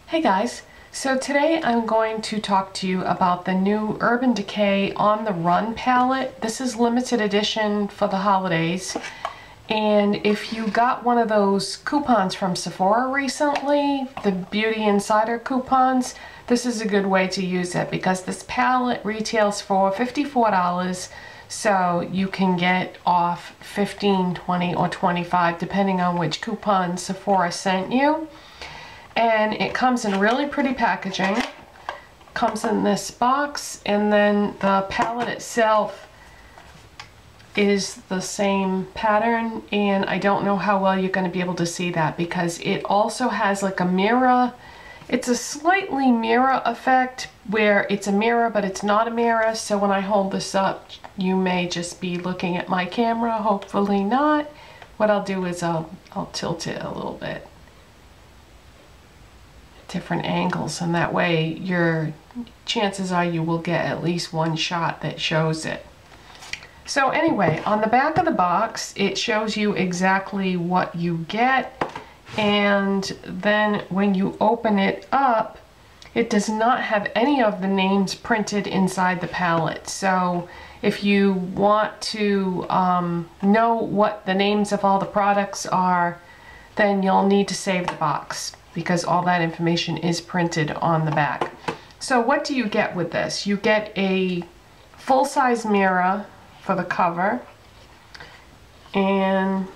Hey guys, so today I'm going to talk to you about the new Urban Decay On The Run palette. This is limited edition for the holidays, and if you got one of those coupons from Sephora recently, the Beauty Insider coupons, this is a good way to use it because this palette retails for $54, so you can get off $15, $20, or $25 depending on which coupon Sephora sent you. And it comes in really pretty packaging. Comes in this box, and then the palette itself is the same pattern, and I don't know how well you're going to be able to see that because it also has like a mirror. It's a slightly mirror effect where it's a mirror but it's not a mirror, so when I hold this up you may just be looking at my camera, hopefully not. What I'll do is I'll tilt it a little bit. Different angles, and that way your chances are you will get at least one shot that shows it. So anyway, on the back of the box it shows you exactly what you get, and then when you open it up it does not have any of the names printed inside the palette. So if you want to know what the names of all the products are, then you'll need to save the box, because all that information is printed on the back. So what do you get with this? You get a full-size mirror for the cover, and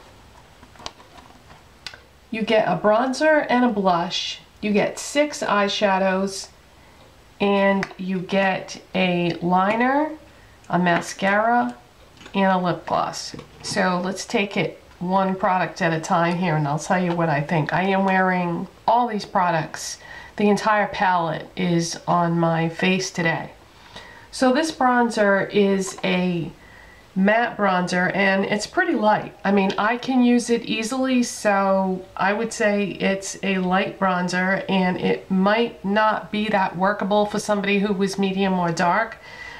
you get a bronzer and a blush. You get 6 eyeshadows, and you get a liner, a mascara, and a lip gloss. So let's take it one product at a time here, and I'll tell you what I think. I am wearing all these products. The entire palette is on my face today. So this bronzer is a matte bronzer, and it's pretty light. I mean, I can use it easily, so I would say it's a light bronzer, and it might not be that workable for somebody who was medium or dark.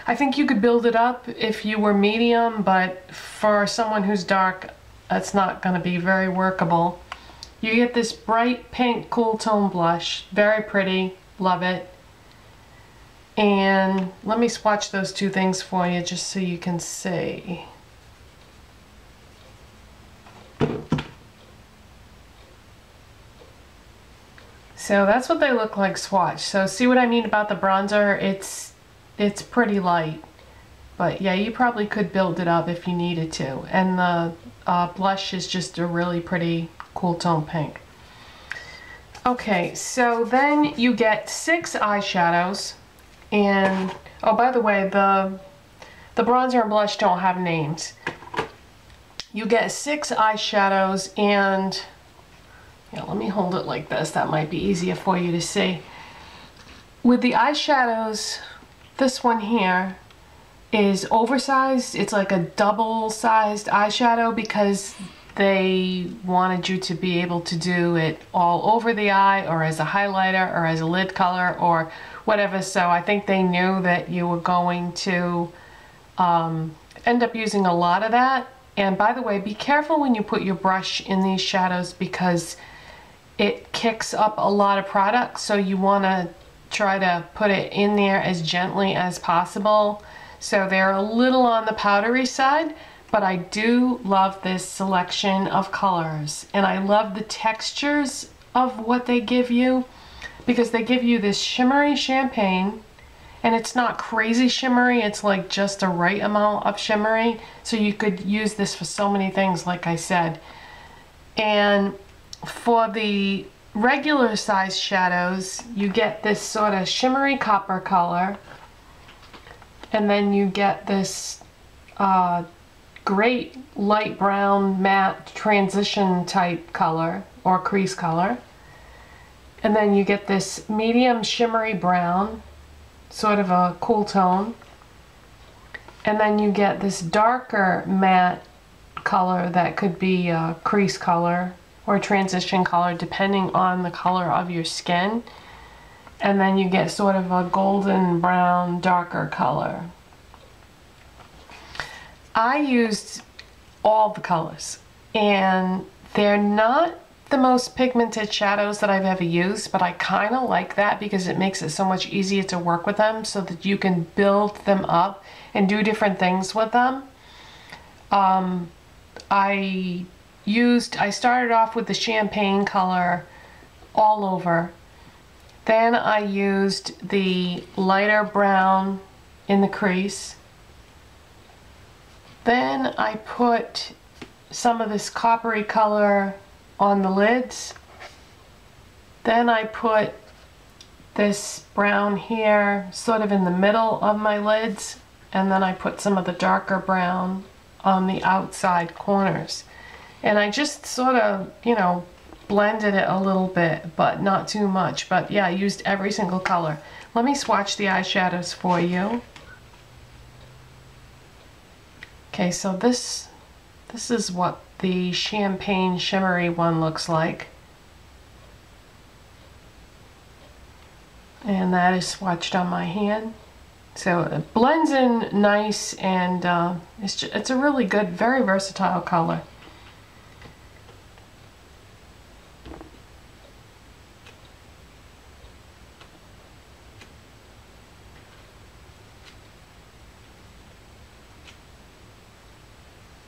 I think you could build it up if you were medium, but for someone who's dark, that's not going to be very workable. You get this bright pink cool tone blush, very pretty, love it. And let me swatch those two things for you just so you can see. So that's what they look like swatched. So see what I mean about the bronzer? It's pretty light. But yeah, you probably could build it up if you needed to. And the blush is just a really pretty cool tone pink. Okay, so then you get 6 eyeshadows. And, oh, by the way, the bronzer and blush don't have names. You get 6 eyeshadows, and yeah, let me hold it like this. That might be easier for you to see. With the eyeshadows, this one here is oversized. It's like a double-sized eyeshadow because they wanted you to be able to do it all over the eye, or as a highlighter, or as a lid color, or whatever. So I think they knew that you were going to end up using a lot of that. And by the way, be careful when you put your brush in these shadows because it kicks up a lot of product, so you want to try to put it in there as gently as possible. So they're a little on the powdery side, but I do love this selection of colors, and I love the textures of what they give you, because they give you this shimmery champagne, and it's not crazy shimmery, it's like just a right amount of shimmery, so you could use this for so many things, like I said. And for the regular size shadows, you get this sort of shimmery copper color, and then you get this great light brown matte transition type color or crease color, and then you get this medium shimmery brown, sort of a cool tone, and then you get this darker matte color that could be a crease color or transition color depending on the color of your skin, and then you get sort of a golden brown darker color. I used all the colors, and they're not the most pigmented shadows that I've ever used, but I kind of like that because it makes it so much easier to work with them so that you can build them up and do different things with them. I started off with the champagne color all over. Then I used the lighter brown in the crease. Then I put some of this coppery color on the lids. Then I put this brown here sort of in the middle of my lids, and then I put some of the darker brown on the outside corners. And I just sort of, you know, blended it a little bit, but not too much. But yeah, I used every single color. Let me swatch the eyeshadows for you. Okay, so this is what the champagne shimmery one looks like. And that is swatched on my hand. So it blends in nice, and it's a really good, very versatile color.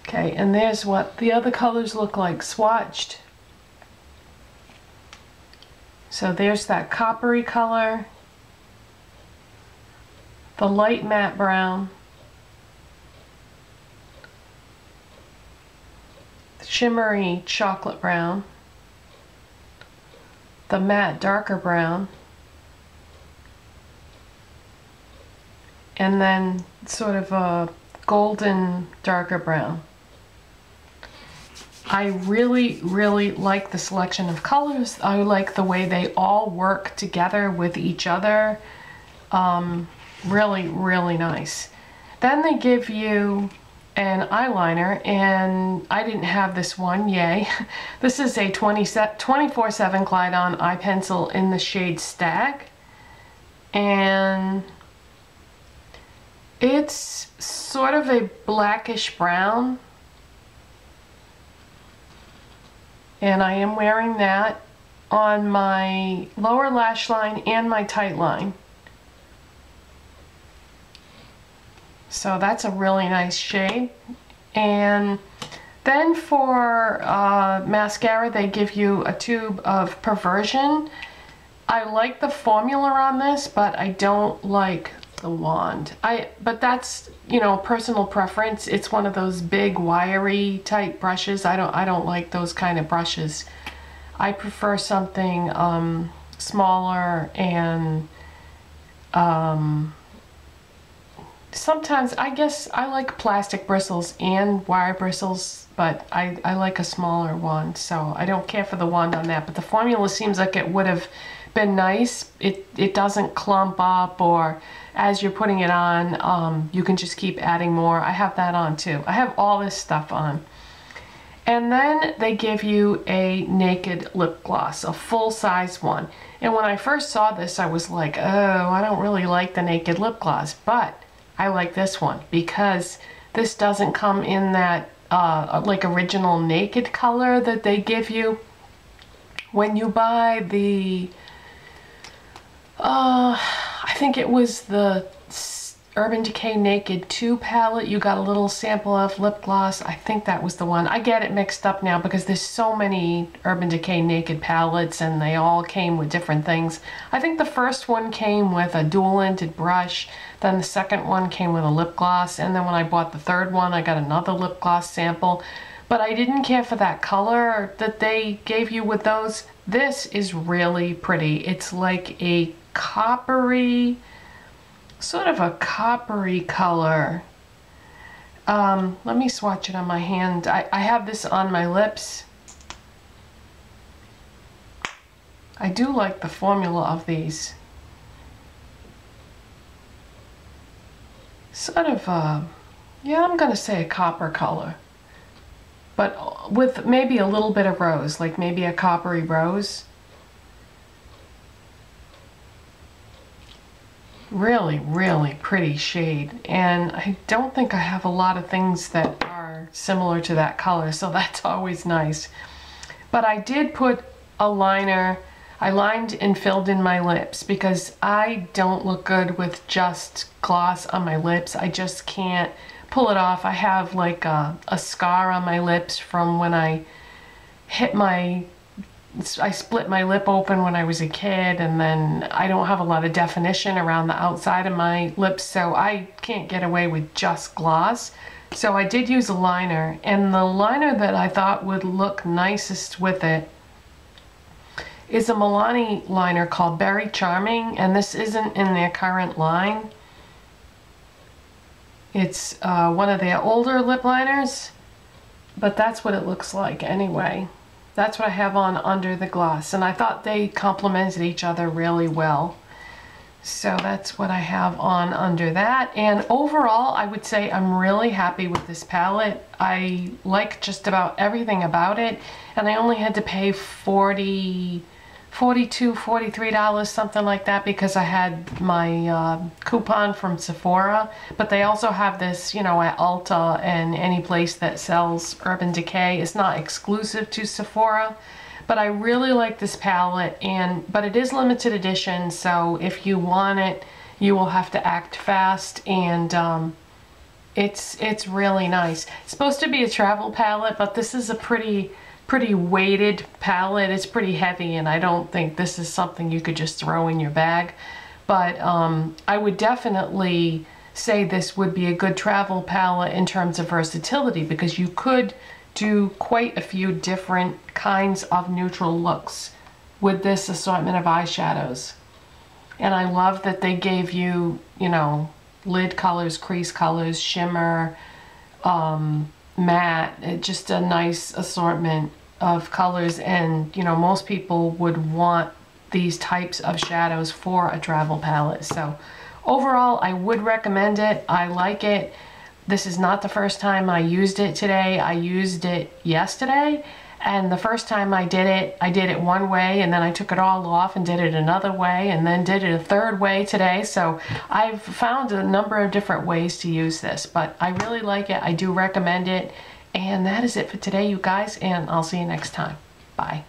Okay, and there's what the other colors look like swatched. So there's that coppery color, the light matte brown, the shimmery chocolate brown, the matte darker brown, and then sort of a golden darker brown. I really, really like the selection of colors. I like the way they all work together with each other. Really, really nice. Then they give you an eyeliner, and I didn't have this one, yay. This is a 24/7 Glide-On eye pencil in the shade Stag. And it's sort of a blackish brown. And I am wearing that on my lower lash line and my tight line. So that's a really nice shade. And then for mascara, they give you a tube of Perversion. I like the formula on this, but I don't like the wand. But that's, you know, personal preference. It's one of those big wiry type brushes. I don't like those kind of brushes. I prefer something smaller, and sometimes I guess I like plastic bristles and wire bristles, but I like a smaller wand, so I don't care for the wand on that. But the formula seems like it would have been nice. It doesn't clump up, or as you're putting it on, you can just keep adding more. I have that on too. I have all this stuff on. And then they give you a naked lip gloss, a full-size one. And when I first saw this, I was like, oh, I don't really like the naked lip gloss, but I like this one because this doesn't come in that like original naked color that they give you when you buy the I think it was the Urban Decay Naked 2 palette. You got a little sample of lip gloss. I think that was the one. I get it mixed up now because there's so many Urban Decay Naked palettes and they all came with different things. I think the first one came with a dual-ended brush, then the second one came with a lip gloss, and then when I bought the third one I got another lip gloss sample. But I didn't care for that color that they gave you with those. This is really pretty. It's like a coppery, sort of a coppery color. Let me swatch it on my hand. I have this on my lips. I do like the formula of these. Sort of yeah, I'm gonna say a copper color, but with maybe a little bit of rose, like maybe a coppery rose. Really, really pretty shade, and I don't think I have a lot of things that are similar to that color, so that's always nice. But I did put a liner. I lined and filled in my lips because I don't look good with just gloss on my lips. I just can't pull it off. I have like a scar on my lips from when I split my lip open when I was a kid, and then I don't have a lot of definition around the outside of my lips, so I can't get away with just gloss. So I did use a liner, and the liner that I thought would look nicest with it is a Milani liner called Berry Charming, and this isn't in their current line. It's one of their older lip liners, but that's what it looks like anyway. That's what I have on under the gloss, and I thought they complemented each other really well. So that's what I have on under that, and overall I would say I'm really happy with this palette. I like just about everything about it, and I only had to pay $42, $43, something like that, because I had my coupon from Sephora. But they also have this, you know, at Ulta and any place that sells Urban Decay. It's not exclusive to Sephora, but I really like this palette, but it is limited edition, so if you want it, you will have to act fast, and it's really nice. It's supposed to be a travel palette, but this is a pretty weighted palette. It's pretty heavy, and I don't think this is something you could just throw in your bag. But I would definitely say this would be a good travel palette in terms of versatility, because you could do quite a few different kinds of neutral looks with this assortment of eyeshadows. And I love that they gave you, you know, lid colors, crease colors, shimmer, matte, just a nice assortment of colors. And you know, most people would want these types of shadows for a travel palette. So overall, I would recommend it. I like it. This is not the first time I used it today. I used it yesterday, and the first time I did it one way, and then I took it all off and did it another way, and then did it a third way today. So I've found a number of different ways to use this, but I really like it. I do recommend it. And that is it for today, you guys, and I'll see you next time. Bye.